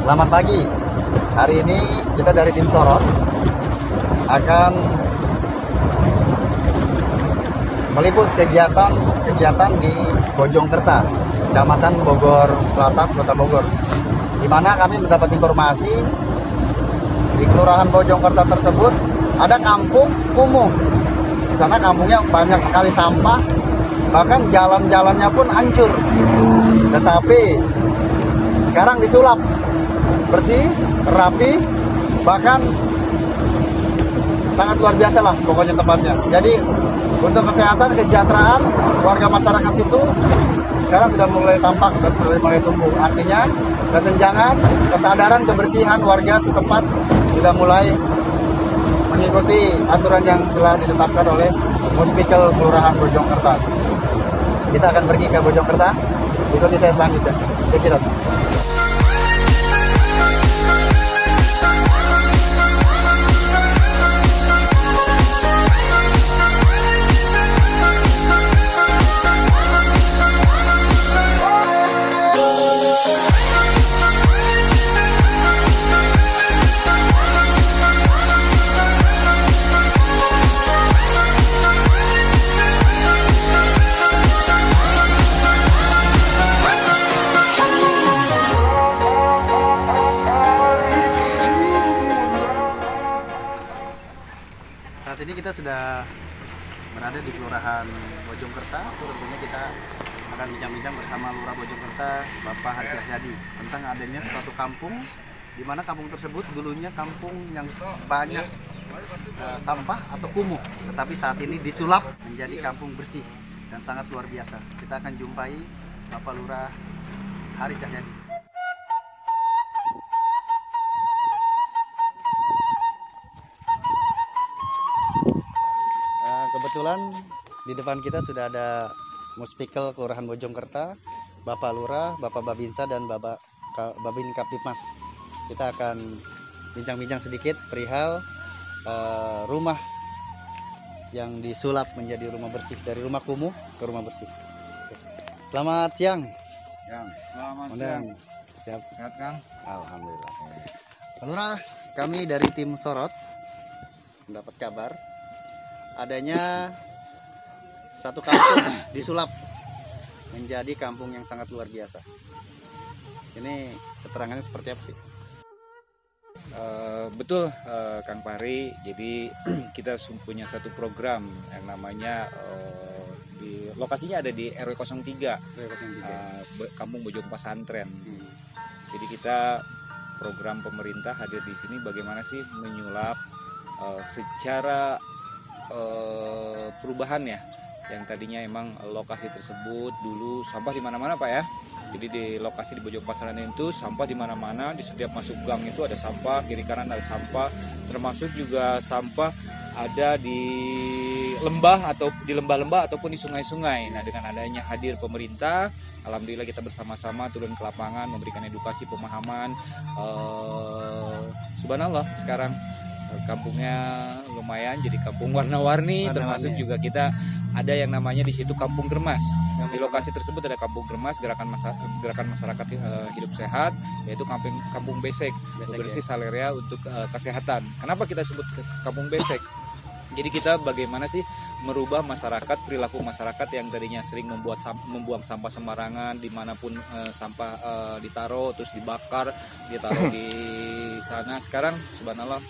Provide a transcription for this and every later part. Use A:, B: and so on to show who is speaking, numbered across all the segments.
A: Selamat pagi. Hari ini kita dari tim Sorot akan meliput kegiatan di Bojongkerta, Kecamatan Bogor Selatan, Kota Bogor. Di mana kami mendapat informasi di Kelurahan Bojongkerta tersebut ada kampung kumuh. Di sana kampungnya banyak sekali sampah, bahkan jalan-jalannya pun hancur. Tetapi sekarang disulap bersih, rapi, bahkan sangat luar biasa lah pokoknya tempatnya. Jadi untuk kesehatan, kesejahteraan warga masyarakat situ sekarang sudah mulai tampak dan sudah mulai tumbuh. Artinya kesenjangan, kesadaran, kebersihan warga setempat sudah mulai mengikuti aturan yang telah ditetapkan oleh Muspikal Kelurahan Bojongkerta. Kita akan pergi ke Bojongkerta. Ikuti saya selanjutnya. Saya kira. Saat ini kita sudah berada di Kelurahan Bojongkerta. Tentunya kita akan bincang-bincang bersama Lurah Bojongkerta, Bapak Hari Cahyadi, tentang adanya suatu kampung di mana kampung tersebut dulunya kampung yang banyak sampah atau kumuh, tetapi saat ini disulap menjadi kampung bersih dan sangat luar biasa. Kita akan jumpai Bapak Lurah Hari Cahyadi. Kebetulan di depan kita sudah ada Muspikal Kelurahan Bojongkerta, Bapak Lurah, Bapak Babinsa, dan Bapak Babin Kaptipmas. Kita akan bincang-bincang sedikit perihal rumah yang disulap menjadi rumah bersih, dari rumah kumuh ke rumah bersih. Selamat siang.
B: Selamat
A: siang.
B: Siap. Sehat, Kang?
A: Alhamdulillah. Pak Lurah, kami dari tim Sorot mendapat kabar adanya satu kampung disulap menjadi kampung yang sangat luar biasa. Ini keterangannya seperti apa sih?
B: Betul, Kang Pari. Jadi kita punya satu program yang namanya di lokasinya ada di RW 03, Kampung Bojong Pasantren. Jadi kita program pemerintah hadir di sini bagaimana sih menyulap secara perubahan ya, yang tadinya emang lokasi tersebut dulu sampah di mana-mana Pak ya. Jadi di lokasi di Bojong Pasantren itu sampah di mana-mana, di setiap masuk gang itu ada sampah, kiri kanan ada sampah, termasuk juga sampah ada di lembah atau di lembah-lembah ataupun di sungai-sungai. Nah, dengan adanya hadir pemerintah, alhamdulillah kita bersama-sama turun ke lapangan memberikan edukasi, pemahaman. Subhanallah, sekarang kampungnya lumayan jadi kampung warna-warni, termasuk juga kita ada yang namanya di situ Kampung Germas. Di lokasi tersebut ada Kampung Germas, gerakan masyarakat hidup sehat, yaitu kampung besek bersih salaria untuk kesehatan. Kenapa kita sebut kampung besek? Jadi kita bagaimana sih merubah masyarakat, perilaku masyarakat yang tadinya sering membuang sampah sembarangan dimanapun sampah ditaruh terus dibakar, ditaruh di sana. Sekarang subhanallah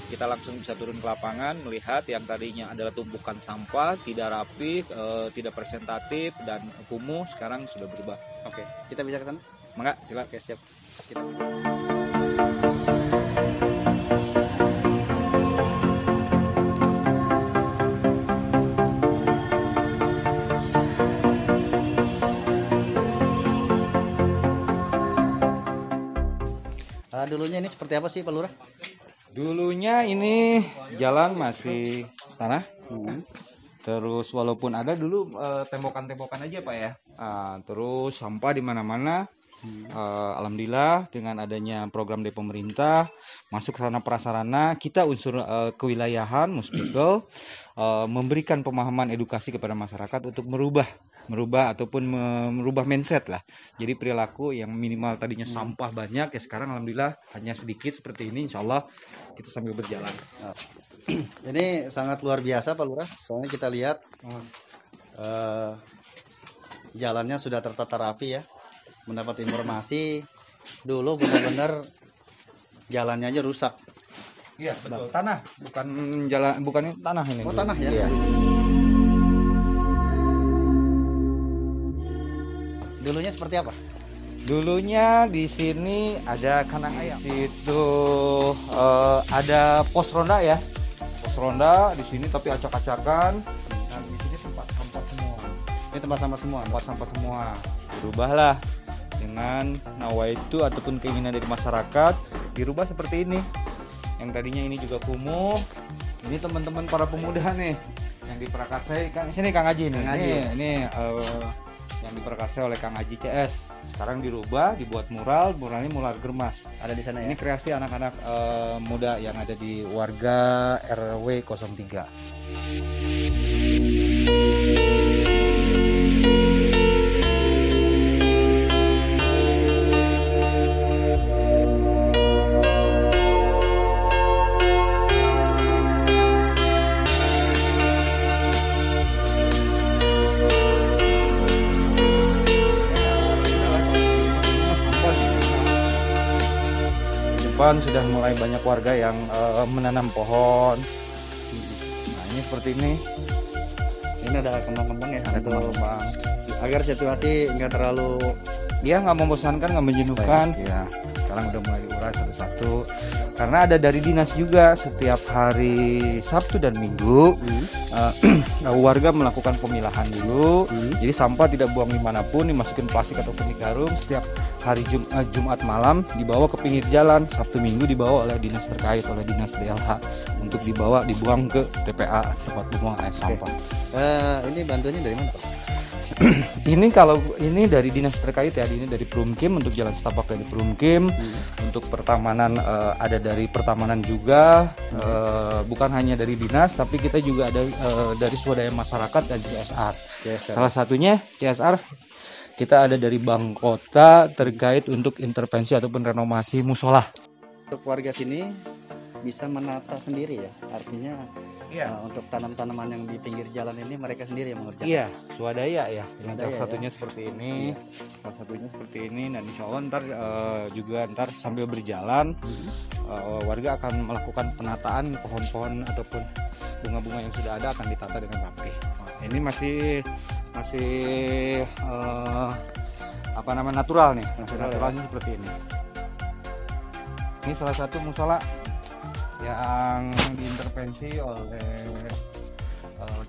B: kita langsung bisa turun ke lapangan melihat yang tadinya adalah tumpukan sampah tidak rapi, tidak presentatif dan kumuh, sekarang sudah berubah.
A: Oke, kita bisa ke sana?
B: Mangga, silakan.
A: Oke, siap. Dulunya ini seperti apa sih Pak Lurah?
B: Dulunya ini jalan masih tanah, terus walaupun ada dulu tembokan-tembokan aja Pak ya, terus sampah di mana-mana. Alhamdulillah dengan adanya program dari pemerintah masuk sarana prasarana, kita unsur kewilayahan Muspikul memberikan pemahaman edukasi kepada masyarakat untuk merubah ataupun merubah mindset lah. Jadi perilaku yang minimal tadinya sampah banyak ya sekarang alhamdulillah hanya sedikit seperti ini, insya Allah kita sambil berjalan.
A: Ini sangat luar biasa Pak Lurah, soalnya kita lihat jalannya sudah tertata rapi ya. Mendapat informasi dulu benar-benar jalannya aja rusak.
B: Iya betul, tanah bukan jalan, bukan ini tanah ini.
A: Oh
B: dulu.
A: tanah ya.
B: Iya.
A: Dulunya seperti apa?
B: Dulunya di sini ada kandang ayam. Di situ ada pos ronda ya. Pos ronda di sini tapi acak-acakan. Dan di sini tempat sampah semua.
A: Ini tempat sampah semua.
B: Tempat sampah semua. Berubahlah dengan nawaitu ataupun keinginan dari masyarakat dirubah seperti ini. Yang tadinya ini juga kumuh. Ini teman-teman para pemuda nih yang diprakarsai. Sini Kang Haji nih.
A: Kang Haji.
B: Ini yang diprakarsai oleh Kang Haji CS. Sekarang dirubah, dibuat muralnya mural Germas.
A: Ada di sana ya.
B: Ini kreasi anak-anak muda yang ada di warga RW 03. Depan sudah mulai banyak warga yang menanam pohon. Nah ini seperti ini.
A: Ini ada kembang-kembang ya.
B: Ada kembang-kembang.
A: Agar situasi nggak terlalu
B: Dia nggak membosankan, nggak menjenuhkan. Ya, sekarang udah mulai diurai satu-satu. Karena ada dari dinas juga setiap hari Sabtu dan Minggu warga melakukan pemilahan dulu. Jadi sampah tidak buang dimanapun, dimasukin plastik ataupun di karung. Setiap hari Jumat malam dibawa ke pinggir jalan. Sabtu Minggu dibawa oleh dinas terkait, oleh dinas DLH untuk dibuang ke TPA, tempat pembuangan air sampah.
A: ini bantuannya dari mana Pak?
B: Ini kalau ini dari dinas terkait ya, ini dari Perumkim untuk jalan setapak dari Perumkim, untuk pertamanan ada dari pertamanan juga, bukan hanya dari dinas tapi kita juga ada dari swadaya masyarakat dan CSR. Salah satunya CSR kita ada dari Bank Kota terkait untuk intervensi ataupun renovasi musola.
A: Untuk warga sini bisa menata sendiri ya, artinya untuk tanam-tanaman yang di pinggir jalan ini mereka sendiri yang mengerjakan.
B: Iya, swadaya ya.
A: Swadaya,
B: Salah satunya seperti ini, salah satunya seperti ini, dan insya Allah ntar sambil berjalan warga akan melakukan penataan pohon-pohon ataupun bunga-bunga yang sudah ada akan ditata dengan rapi. Nah, ini masih natural nih, naturalnya seperti ini. Ini salah satu musola yang diintervensi oleh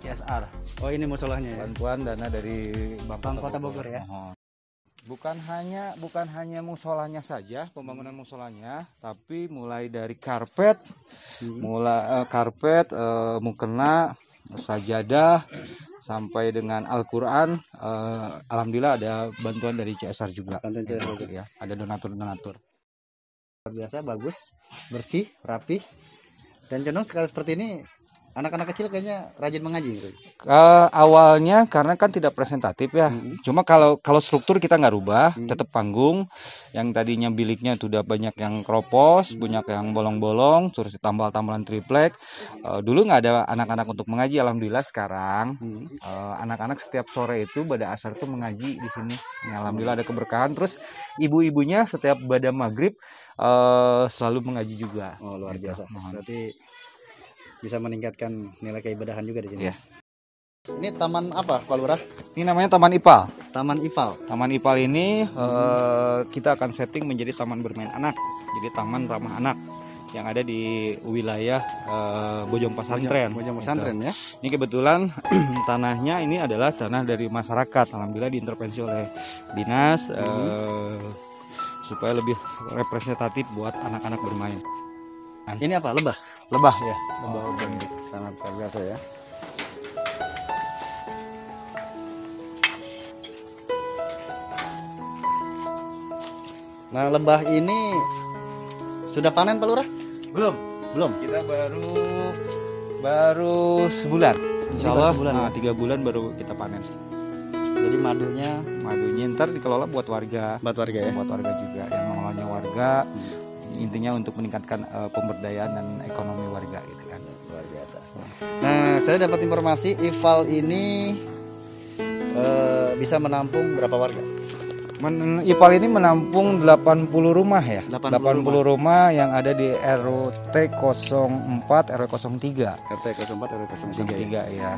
B: CSR.
A: Oh ini musolahnya ya.
B: Bantuan dana dari
A: Bank Kota Bogor ya.
B: Bukan hanya musolanya saja, pembangunan musolanya, tapi mulai dari karpet, mukena, sajadah sampai dengan Al-Qur'an, alhamdulillah ada bantuan dari CSR juga.
A: Bantuan CSR juga.
B: Ya, ada donatur.
A: Luar biasa, bagus, bersih, rapi, dan cenderung sekali seperti ini anak-anak kecil kayaknya rajin mengaji gitu.
B: Awalnya karena kan tidak presentatif ya. Cuma kalau struktur kita nggak rubah, tetap panggung. Yang tadinya biliknya sudah banyak yang kropos, banyak yang bolong-bolong, terus tambal-tambalan triplek. Dulu nggak ada anak-anak untuk mengaji. Alhamdulillah sekarang anak-anak setiap sore itu pada asar itu mengaji di sini. Ya, alhamdulillah ada keberkahan. Terus ibu-ibunya setiap pada maghrib selalu mengaji juga.
A: Oh luar
B: Gitu.
A: biasa. Berarti bisa meningkatkan nilai keibadahan juga di sini.
B: Iya.
A: Ini taman apa Pak Lurah?
B: Ini namanya Taman Ipal.
A: Taman Ipal.
B: Taman Ipal ini kita akan setting menjadi taman bermain anak. Jadi taman ramah anak yang ada di wilayah Bojong Pesantren.
A: Bojong Pesantren ya.
B: Ini kebetulan tanahnya ini adalah tanah dari masyarakat. Alhamdulillah diintervensi oleh dinas supaya lebih representatif buat anak-anak bermain.
A: Ini apa? Lebah?
B: Lebah ya.
A: Lebah organik. Sangat luar biasa ya. Nah, lebah ini sudah panen Pak Lurah?
B: Belum.
A: Belum.
B: Kita baru sebulan. Insya Allah
A: Sebulan, ya?
B: 3 bulan baru kita panen.
A: Jadi madunya
B: Madunya ntar dikelola buat warga.
A: buat warga ya.
B: Buat warga juga yang mengelolanya warga. Intinya untuk meningkatkan pemberdayaan dan ekonomi warga gitu kan.
A: Luar biasa. Nah, saya dapat informasi IFAL ini bisa menampung berapa warga?
B: IPAL ini menampung 80 rumah ya.
A: 80
B: rumah yang ada di RT 04 RW 03.
A: RT 04 RW 03.
B: 03 ya.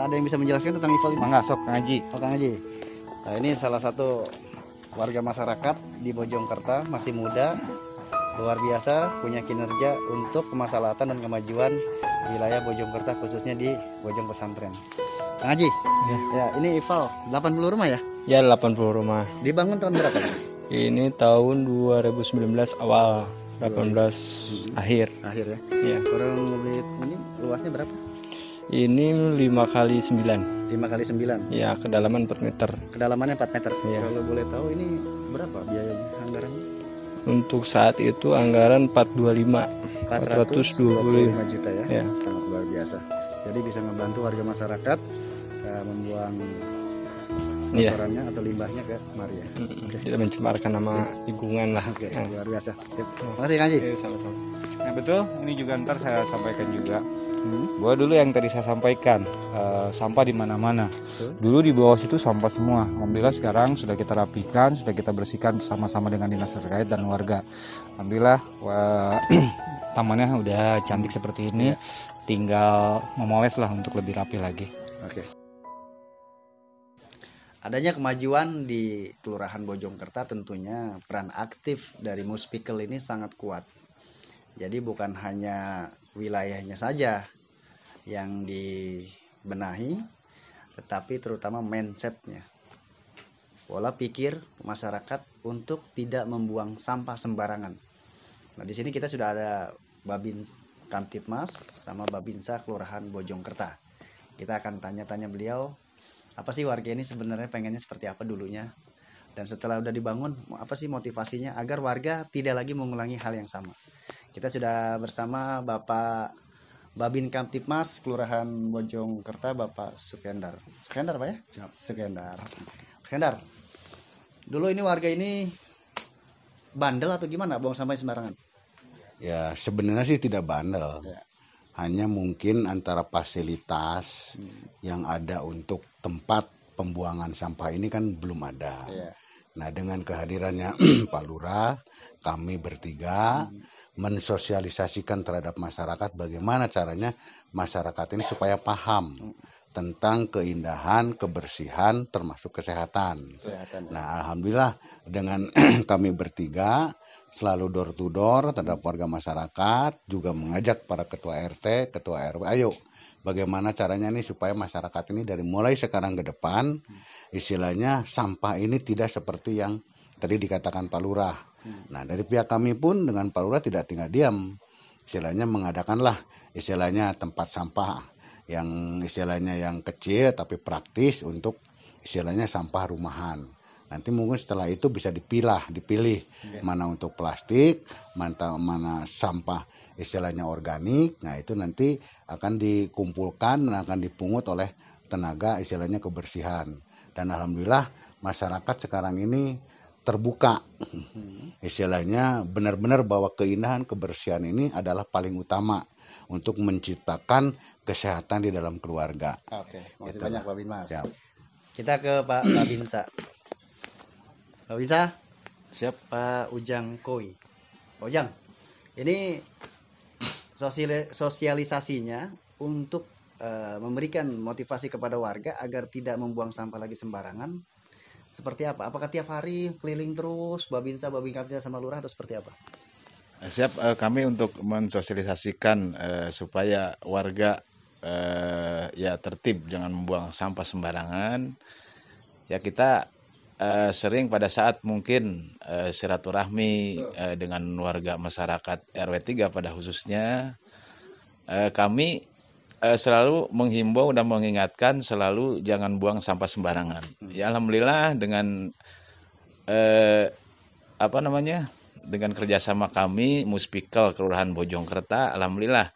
A: Ada yang bisa menjelaskan tentang IFAL ini?
B: Mangga sok ngaji.
A: Oh, Kang Haji. Nah, ini salah satu warga masyarakat di Bojongkerta, masih muda, luar biasa, punya kinerja untuk kemaslahatan dan kemajuan wilayah Bojongkerta, khususnya di Bojong Pesantren. Kang Haji, ya ini IFAL 80 rumah ya?
C: Ya, 80 rumah.
A: Dibangun tahun berapa?
C: Ini tahun 2019 awal, 18 akhir.
A: Akhir ya.
C: Ya.
A: Kurang lebih ini luasnya berapa?
C: Ini 5 kali 9.
A: 5 kali 9.
C: Ya, kedalaman per meter.
A: Kedalamannya 4 meter.
C: Iya.
A: Kalau boleh tahu ini berapa biayanya, anggarannya?
C: Untuk saat itu anggaran 425.
A: 425 juta ya.
C: Ya.
A: Sangat luar biasa. Jadi bisa membantu warga masyarakat membuang
C: Iya.
A: kotorannya atau limbahnya ke Maria.
C: Tidak mencemarkan nama lingkungan lah.
A: Oke,
C: Nah.
A: luar biasa. Terima kasih Kang Haji.
C: Sama-sama.
B: Nah, betul, ini juga ntar saya sampaikan juga. Bahwa dulu yang tadi saya sampaikan, sampah di mana-mana. Dulu di bawah situ sampah semua. Alhamdulillah sekarang sudah kita rapikan, sudah kita bersihkan sama-sama dengan dinas terkait dan warga. Alhamdulillah tamannya udah cantik seperti ini. Tinggal memoles lah untuk lebih rapi lagi.
A: Oke. Adanya kemajuan di Kelurahan Bojongkerta, tentunya peran aktif dari Muspikel ini sangat kuat. Jadi bukan hanya wilayahnya saja yang dibenahi, tetapi terutama mindsetnya, pola pikir masyarakat untuk tidak membuang sampah sembarangan. Nah, di sini kita sudah ada Babin Kamtibmas sama Babinsa Kelurahan Bojongkerta. Kita akan tanya-tanya beliau, apa sih warga ini sebenarnya pengennya seperti apa dulunya, dan setelah udah dibangun apa sih motivasinya agar warga tidak lagi mengulangi hal yang sama. Kita sudah bersama Bapak Babin Kamtibmas Kelurahan Bojongkerta, Bapak Sukendar. Sukendar Pak ya? Sukendar. Sukendar. Dulu ini warga ini bandel atau gimana buang sampah sembarangan?
D: Ya sebenarnya sih tidak bandel.
A: Ya.
D: Hanya mungkin antara fasilitas yang ada untuk tempat pembuangan sampah ini kan belum ada.
A: Ya.
D: Nah dengan kehadirannya Pak Lurah, kami bertiga mensosialisasikan terhadap masyarakat bagaimana caranya masyarakat ini supaya paham tentang keindahan, kebersihan, termasuk kesehatan. Nah alhamdulillah dengan kami bertiga selalu door to door terhadap warga masyarakat, juga mengajak para ketua RT, ketua RW, ayo bagaimana caranya nih supaya masyarakat ini dari mulai sekarang ke depan istilahnya sampah ini tidak seperti yang tadi dikatakan Pak Lurah. Nah dari pihak kami pun dengan Pak Lurah tidak tinggal diam, istilahnya mengadakanlah istilahnya tempat sampah yang istilahnya yang kecil tapi praktis untuk istilahnya sampah rumahan. Nanti mungkin setelah itu bisa dipilih mana untuk plastik, mana sampah istilahnya organik. Nah itu nanti akan dikumpulkan dan akan dipungut oleh tenaga istilahnya kebersihan. Dan alhamdulillah masyarakat sekarang ini terbuka. Istilahnya benar-benar bahwa keindahan kebersihan ini adalah paling utama untuk menciptakan kesehatan di dalam keluarga.
A: Oke, makasih banyak Pak Bin Mas.
D: Siap.
A: Kita ke Pak Babinsa. Pak Babinsa,
B: Siap.
A: Pak Ujang Koi. Pak Ujang, ini sosialisasinya untuk memberikan motivasi kepada warga agar tidak membuang sampah lagi sembarangan. Seperti apa? Apakah tiap hari keliling terus Babinsa, Babin Kamtibmas sama Lurah atau seperti apa?
E: Siap, kami untuk mensosialisasikan supaya warga ya tertib, jangan membuang sampah sembarangan. Ya kita sering pada saat mungkin silaturahmi dengan warga masyarakat RW 3 pada khususnya, kami selalu menghimbau dan mengingatkan selalu jangan buang sampah sembarangan. Ya alhamdulillah dengan apa namanya, dengan kerjasama kami Muspikal Kelurahan Bojongkerta, alhamdulillah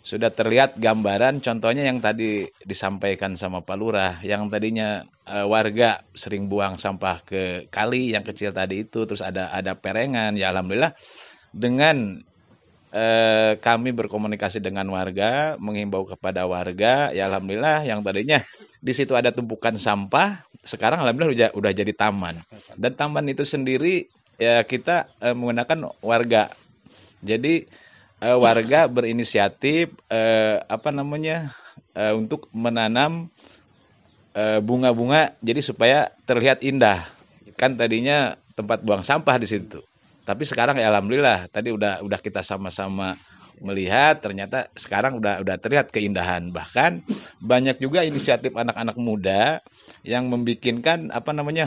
E: sudah terlihat gambaran. Contohnya yang tadi disampaikan sama Pak Lurah, yang tadinya warga sering buang sampah ke kali yang kecil tadi itu, terus ada perengan. Ya alhamdulillah dengan kami berkomunikasi dengan warga, menghimbau kepada warga, ya alhamdulillah yang tadinya di situ ada tumpukan sampah, sekarang alhamdulillah udah jadi taman. Dan taman itu sendiri ya kita menggunakan warga. Jadi warga berinisiatif untuk menanam bunga-bunga jadi supaya terlihat indah. Kan tadinya tempat buang sampah di situ. Tapi sekarang ya alhamdulillah tadi udah kita sama-sama melihat, ternyata sekarang udah terlihat keindahan. Bahkan banyak juga inisiatif anak-anak muda yang membikinkan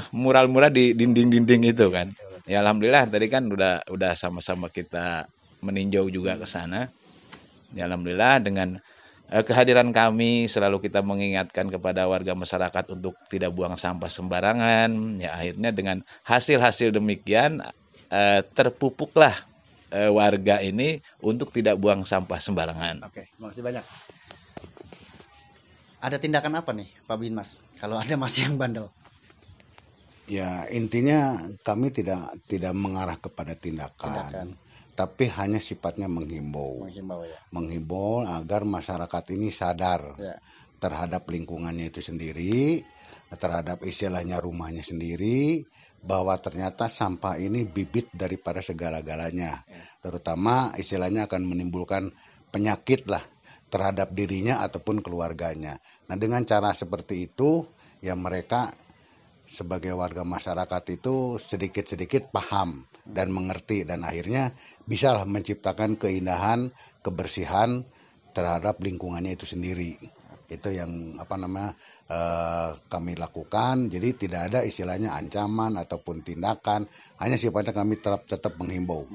E: mural-mural di dinding-dinding itu kan. Ya alhamdulillah tadi kan udah sama-sama kita meninjau juga ke sana. Ya alhamdulillah dengan kehadiran kami selalu kita mengingatkan kepada warga masyarakat untuk tidak buang sampah sembarangan. Ya akhirnya dengan hasil-hasil demikian terpupuklah warga ini untuk tidak buang sampah sembarangan.
A: Oke, makasih banyak. Ada tindakan apa nih Pak Binmas kalau ada masih yang bandel?
D: Ya intinya kami tidak mengarah kepada tindakan. Tapi hanya sifatnya menghimbau. Menghimbau agar masyarakat ini sadar terhadap lingkungannya itu sendiri, terhadap istilahnya rumahnya sendiri, bahwa ternyata sampah ini bibit daripada segala-galanya. Terutama istilahnya akan menimbulkan penyakit lah terhadap dirinya ataupun keluarganya. Nah dengan cara seperti itu ya mereka sebagai warga masyarakat itu sedikit-sedikit paham dan mengerti, dan akhirnya bisalah menciptakan keindahan, kebersihan terhadap lingkungannya itu sendiri. Itu yang kami lakukan. Jadi tidak ada istilahnya ancaman ataupun tindakan, hanya sifatnya kami tetap menghimbau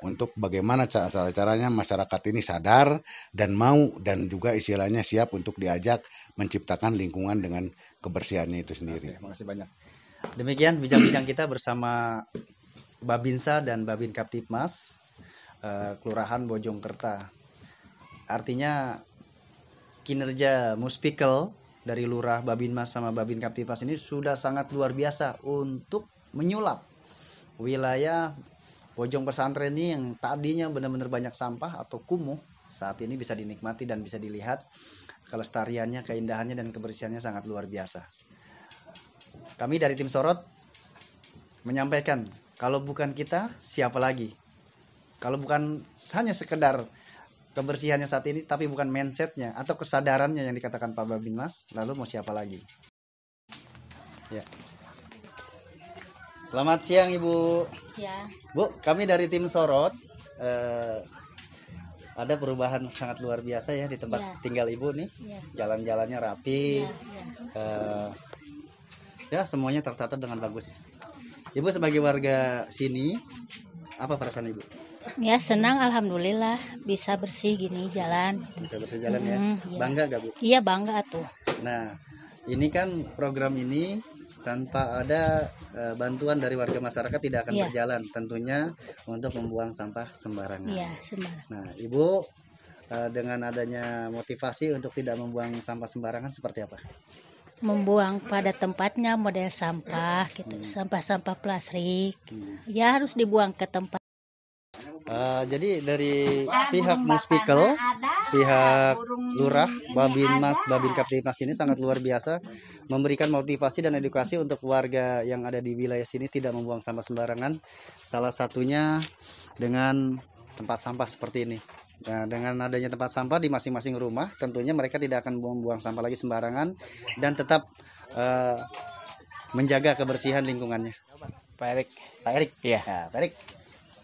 D: untuk bagaimana caranya masyarakat ini sadar dan mau, dan juga istilahnya siap untuk diajak menciptakan lingkungan dengan kebersihannya itu sendiri.
A: Terima kasih banyak. Demikian bincang-bincang kita bersama Babinsa dan Babin Kaptipmas Kelurahan Bojongkerta. Artinya kinerja Muspikal dari Lurah, Babinmas sama Babin Kaptipmas ini sudah sangat luar biasa untuk menyulap wilayah Bojong Pesantren ini yang tadinya benar-benar banyak sampah atau kumuh, saat ini bisa dinikmati dan bisa dilihat kelestariannya, keindahannya dan kebersihannya sangat luar biasa. Kami dari tim Sorot menyampaikan, kalau bukan kita, siapa lagi? Kalau bukan hanya sekedar kebersihannya saat ini, tapi bukan mindsetnya atau kesadarannya yang dikatakan Pak Babinmas, lalu mau siapa lagi? Ya. Selamat siang Ibu.
F: Ya.
A: Bu, kami dari tim Sorot ada perubahan sangat luar biasa ya di tempat tinggal Ibu nih. Jalan-jalannya rapi. Ya, semuanya tertata dengan bagus. Ibu sebagai warga sini, apa perasaan Ibu?
F: Ya senang, alhamdulillah bisa bersih gini jalan.
A: Bisa bersih jalan ya.
F: Iya.
A: Bangga gak Bu?
F: Iya bangga tuh.
A: Nah, ini kan program ini tanpa ada bantuan dari warga masyarakat tidak akan berjalan. Tentunya untuk membuang sampah sembarangan.
F: Iya sembarangan.
A: Nah, Ibu dengan adanya motivasi untuk tidak membuang sampah sembarangan seperti apa?
F: Membuang pada tempatnya model sampah gitu, sampah-sampah plastik. Ya harus dibuang ke tempat.
A: Jadi dari pihak Muspikal, pihak Lurah, Babinmas, Babin Kaptipmas ini sangat luar biasa memberikan motivasi dan edukasi untuk warga yang ada di wilayah sini tidak membuang sampah sembarangan. Salah satunya dengan tempat sampah seperti ini. Nah, dengan adanya tempat sampah di masing-masing rumah, tentunya mereka tidak akan membuang sampah lagi sembarangan dan tetap menjaga kebersihan lingkungannya.
C: Pak Erik.
A: Pak Erik.
C: Iya.
A: Nah, Pak Erik,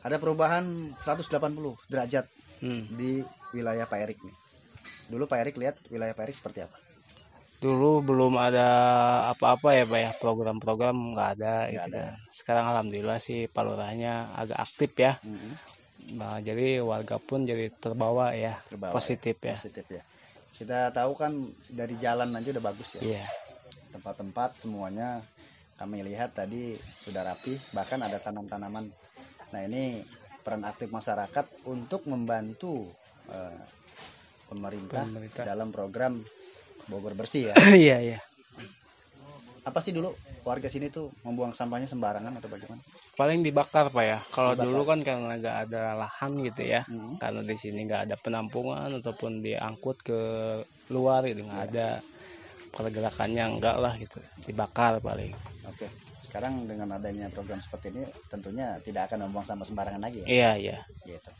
A: ada perubahan 180 derajat di wilayah Pak Erik nih. Dulu Pak Erik lihat wilayah Pak Erik seperti apa?
C: Dulu belum ada apa-apa ya Pak ya, program-program nggak ada gitu. Sekarang alhamdulillah sih Pak Lurahnya agak aktif ya. Nah, jadi warga pun jadi terbawa ya, positif ya.
A: Positif ya. Kita tahu kan dari jalan aja udah bagus ya.
C: Iya.
A: Tempat-tempat semuanya kami lihat tadi sudah rapi, bahkan ada tanam-tanaman Nah, ini peran aktif masyarakat untuk membantu pemerintah dalam program Bogor Bersih ya.
C: Iya, iya.
A: Apa sih dulu warga sini tuh membuang sampahnya sembarangan atau bagaimana?
C: Paling dibakar Pak ya. Kalau dulu kan karena nggak ada lahan gitu ya. Karena di sini nggak ada penampungan ataupun diangkut ke luar gitu, nggak ada pergerakannya, enggak lah gitu. Dibakar paling.
A: Oke. Sekarang dengan adanya program seperti ini tentunya tidak akan membuang sampah sembarangan lagi ya.
C: Iya, iya.
A: Gitu.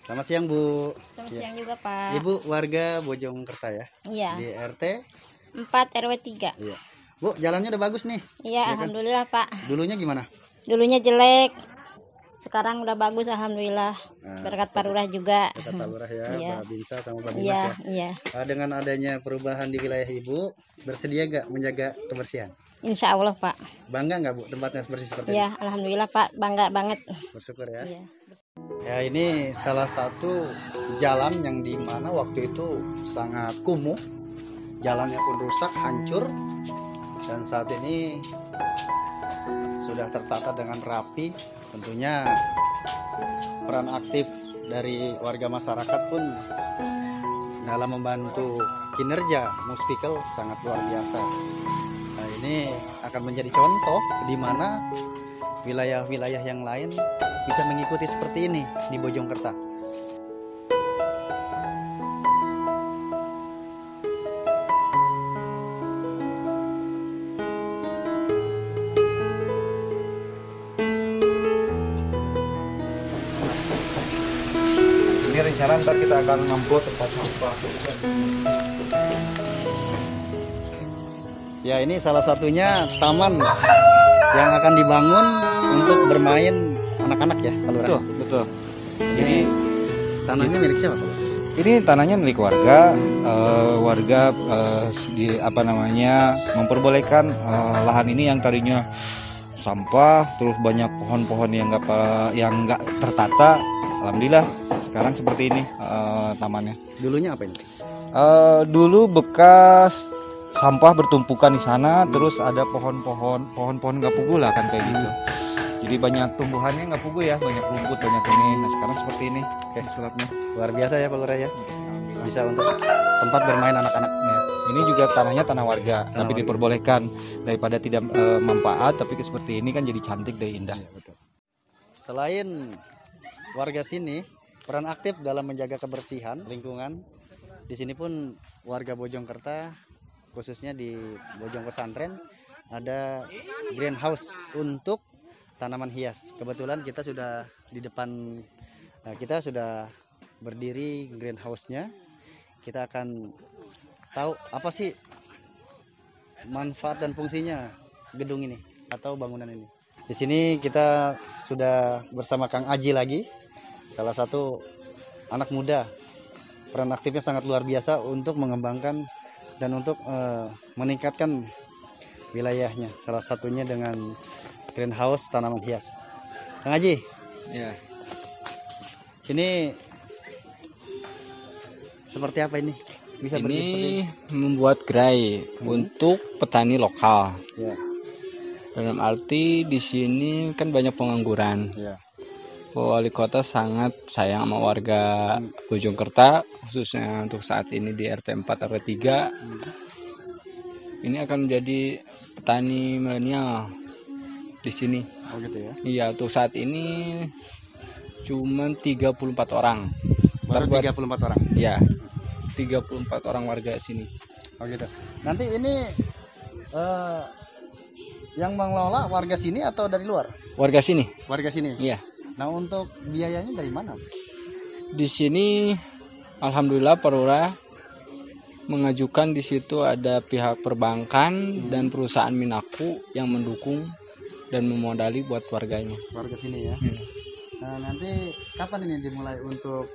A: Selamat siang Bu.
G: Selamat siang juga Pak.
A: Ibu warga Bojongkerta ya.
G: Iya.
A: Di RT
G: 4 RW 3.
A: Iya. Bu, jalannya udah bagus nih.
G: Iya, alhamdulillah Pak.
A: Dulunya gimana?
G: Dulunya jelek. Sekarang udah bagus alhamdulillah. Berkat Pak Lurah juga.
A: Kata Pak Lurah ya,
G: Iya.
A: Pak Binsa sama Pak Dimas
G: Iya,
A: ya.
G: iya.
A: Dengan adanya perubahan di wilayah Ibu, bersedia gak menjaga kebersihan?
G: Insya Allah Pak.
A: Bangga nggak Bu tempatnya bersih seperti
G: Iya, alhamdulillah Pak. Bangga banget.
A: ini? Bersyukur ya.
G: Iya.
A: Ya, ini salah satu jalan yang dimana waktu itu sangat kumuh. Jalannya pun rusak, hancur. Dan saat ini sudah tertata dengan rapi. Tentunya peran aktif dari warga masyarakat pun dalam membantu kinerja Muspikal sangat luar biasa. Nah, ini akan menjadi contoh di mana wilayah-wilayah yang lain bisa mengikuti seperti ini di Bojongkerta.
B: Ini rencana ntar kita akan membuat tempat sampah.
A: Ya, ini salah satunya taman yang akan dibangun untuk bermain anak-anak ya, Pak Lurah.
B: Betul, betul. Ini
A: Tanahnya milik siapa, Pak?
B: ini tanahnya milik warga. Warga memperbolehkan lahan ini yang tadinya sampah, terus banyak pohon-pohon yang nggak tertata. Alhamdulillah sekarang seperti ini tamannya.
A: Dulunya apa ini?
B: Dulu bekas sampah bertumpukan di sana, terus ada pohon-pohon nggak pugu lah kan kayak gitu. Jadi banyak tumbuhannya nggak pugu ya, banyak rumput, banyak ini. Nah sekarang seperti ini. Oke, sulapnya.
A: Luar biasa ya, Pak Lurah ya. Bisa untuk tempat bermain anak-anak.
B: Ya. Ini juga tanahnya tanah warga, tapi
A: warga.
B: diperbolehkan daripada tidak manfaat, tapi seperti ini kan jadi cantik dan indah.
A: Selain warga sini, peran aktif dalam menjaga kebersihan lingkungan, di sini pun warga Bojongkerta, khususnya di Bojong Pesantren, ada greenhouse untuk tanaman hias. Kebetulan kita sudah di depan, kita sudah berdiri greenhouse-nya. Kita akan tahu apa sih manfaat dan fungsinya gedung ini atau bangunan ini. Di sini kita sudah bersama Kang Aji lagi, salah satu anak muda. Peran aktifnya sangat luar biasa untuk mengembangkan dan untuk meningkatkan wilayahnya. Salah satunya dengan greenhouse tanaman hias. Kang Aji,
B: Ya.
A: ini seperti apa ini? Bisa berdiri seperti
C: Ini membuat gerai untuk petani lokal.
A: Ya,
C: Dalam arti di sini kan banyak pengangguran.
A: ya.
C: Pak Wali Kota sangat sayang sama warga Bojongkerta, khususnya untuk saat ini di RT 4 RW 3. Ini akan menjadi petani milenial di sini.
A: Oh gitu ya.
C: Iya, untuk saat ini cuman 34 orang.
A: Baru
C: Ntar buat-
A: 34 orang.
C: Ya, 34 orang warga sini.
A: Oh gitu. Nanti ini yang mengelola warga sini atau dari luar?
C: Warga sini.
A: Warga sini.
C: Iya.
A: Nah, untuk biayanya dari mana?
C: Di sini alhamdulillah Pak Lurah mengajukan, di situ ada pihak perbankan dan perusahaan Minaku yang mendukung dan memodali buat warganya.
A: Warga sini ya. Nah, nanti kapan ini dimulai untuk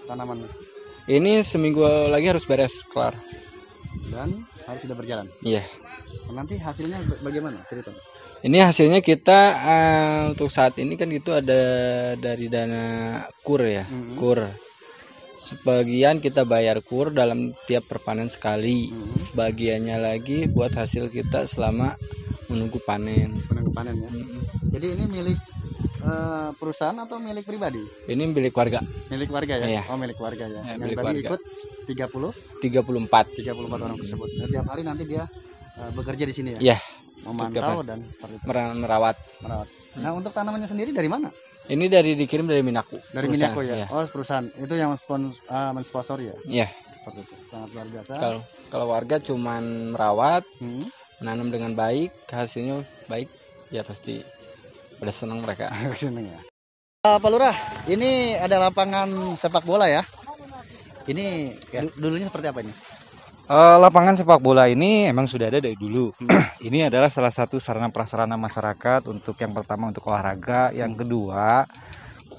A: tanaman
C: Ini seminggu lagi harus beres kelar.
A: dan harus sudah berjalan?
C: Iya.
A: Nanti hasilnya bagaimana ceritanya?
C: Ini hasilnya kita untuk saat ini kan itu ada dari dana KUR ya, KUR. Sebagian kita bayar KUR dalam tiap perpanen sekali. Sebagiannya lagi buat hasil kita selama menunggu panen.
A: Penangguh panen ya. Jadi ini milik perusahaan atau milik pribadi?
C: Ini milik warga.
A: Milik warga ya?
C: Iya.
A: Oh, milik warga ya.
C: Ya,
A: Yang
C: milik
A: tadi
C: warga.
A: ikut
C: 34.
A: 34 orang tersebut. Dan tiap hari nanti dia bekerja di sini ya?
C: Iya,
A: Memantau dan seperti itu.
C: merawat.
A: Merawat. Nah, untuk tanamannya sendiri dari mana?
C: Ini dikirim dari Minaku.
A: Dari
C: perusahaan,
A: Minako ya?
C: Iya.
A: Oh, perusahaan. Itu yang mensponsori ya?
C: Iya.
A: Seperti itu. Sangat luar biasa.
C: Kalau warga cuman merawat,
A: Hmm.
C: menanam dengan baik, hasilnya baik, ya pasti udah senang mereka.
A: Seneng ya. Pak Lurah, ini ada lapangan sepak bola ya? Ini dulunya seperti apa ini?
H: Lapangan sepak bola ini emang sudah ada dari dulu. Ini adalah salah satu sarana prasarana masyarakat untuk yang pertama untuk olahraga, yang kedua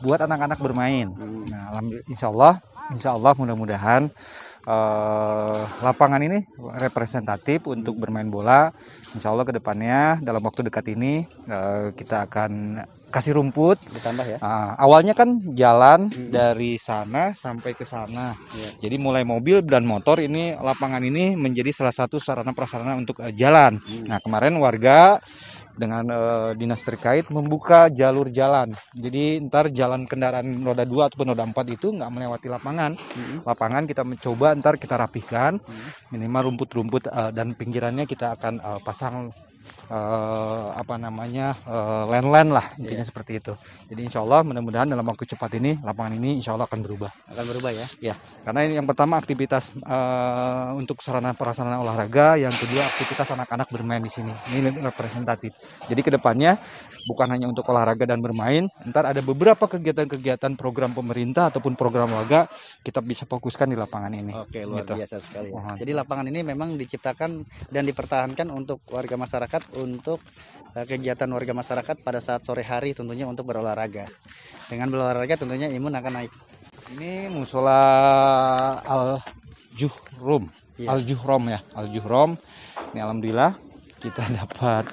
H: buat anak-anak bermain. Nah, alhamdulillah, insya Allah mudah-mudahan lapangan ini representatif untuk bermain bola. Insya Allah kedepannya dalam waktu dekat ini kita akan kasih rumput.
A: Ditambah ya?
H: Awalnya kan jalan dari sana sampai ke sana. Jadi mulai mobil dan motor ini lapangan ini menjadi salah satu sarana prasarana untuk jalan. Nah, kemarin warga dengan dinas terkait membuka jalur jalan. Jadi ntar jalan kendaraan roda 2 ataupun roda 4 itu nggak melewati lapangan. Lapangan kita mencoba ntar kita rapihkan, minimal rumput-rumput dan pinggirannya kita akan pasang line-line lah, intinya seperti itu. Jadi insya Allah mudah-mudahan dalam waktu cepat ini lapangan ini insya Allah akan berubah.
A: Akan berubah ya?
H: Ya, karena ini yang pertama aktivitas untuk sarana prasarana olahraga, yang kedua aktivitas anak-anak bermain di sini. Ini representatif. Jadi kedepannya bukan hanya untuk olahraga dan bermain, ntar ada beberapa kegiatan-kegiatan program pemerintah ataupun program warga kita bisa fokuskan di lapangan ini.
A: Oke, luar
H: Gitu.
A: biasa sekali. Ya.
H: Mohon.
A: Jadi lapangan ini memang diciptakan dan dipertahankan untuk warga masyarakat, untuk kegiatan warga masyarakat pada saat sore hari tentunya untuk berolahraga. Dengan berolahraga tentunya imun akan naik.
H: Ini musola Al-Juhrum.
A: Iya.
H: Al-Juhrom ya, Al-Juhrom. Ini alhamdulillah kita dapat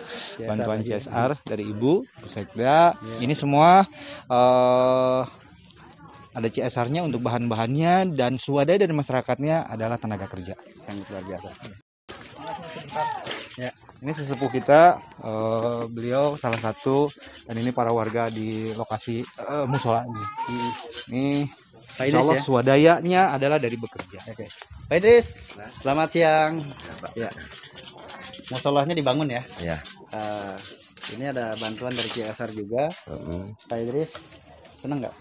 H: bantuan
A: lagi.
H: CSR dari Ibu Sekda. Ini semua ada CSR-nya untuk bahan-bahannya, dan swadaya dari masyarakatnya adalah tenaga kerja.
A: Sangat luar biasa.
H: Ya, ini sesepuh kita, beliau salah satu, dan ini para warga di lokasi musola ini. Ini
A: Pak
H: insya
A: Idris
H: Allah
A: ya?
H: swadayanya adalah dari bekerja.
A: Oke. Pak Idris, selamat siang. Ya. Musolahnya dibangun ya?
I: Ya.
A: Ini ada bantuan dari CSR juga. Pak Idris, senang nggak?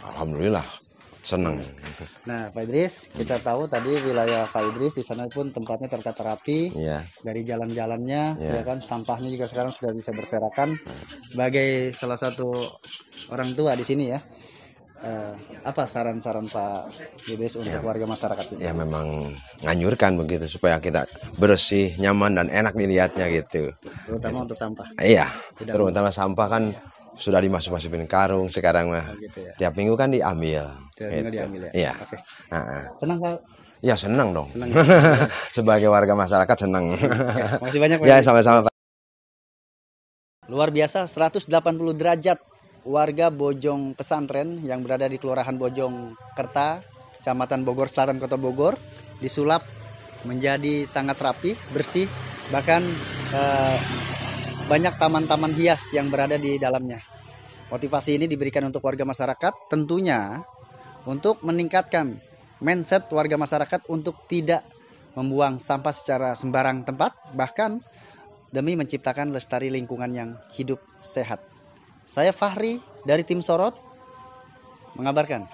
I: Alhamdulillah senang.
A: Nah, Pak Idris, kita tahu tadi wilayah Pak Idris di sana pun tempatnya tertata rapi.
I: Ya.
A: Dari jalan-jalannya,
I: Ya.
A: ya kan, sampahnya juga sekarang sudah bisa berserakan. Sebagai salah satu orang tua di sini ya, apa saran-saran Pak Idris untuk warga masyarakat ini?
I: Ya memang nganjurkan begitu supaya kita bersih, nyaman dan enak dilihatnya gitu.
A: Terutama untuk sampah.
I: Iya, terutama sampah kan sudah dimasuk-masukin karung sekarang mah.
A: Gitu ya.
I: Tiap minggu kan diambil.
A: Tiap minggu diambil ya?
I: Iya.
A: Oke.
I: Nah,
A: Senang Pak?
I: ya senang dong.
A: Senang.
I: Sebagai warga masyarakat senang.
A: Ya, makasih banyak Pak
I: Ya
A: Idris.
I: sama-sama Pak.
A: Luar biasa, 180 derajat warga Bojong Pesantren yang berada di Kelurahan Bojong Kerta, Kecamatan Bogor Selatan, Kota Bogor, disulap menjadi sangat rapi, bersih, bahkan banyak taman-taman hias yang berada di dalamnya. Motivasi ini diberikan untuk warga masyarakat, tentunya untuk meningkatkan mindset warga masyarakat untuk tidak membuang sampah secara sembarang tempat, bahkan demi menciptakan lestari lingkungan yang hidup sehat. Saya Fahri dari tim Sorot mengabarkan.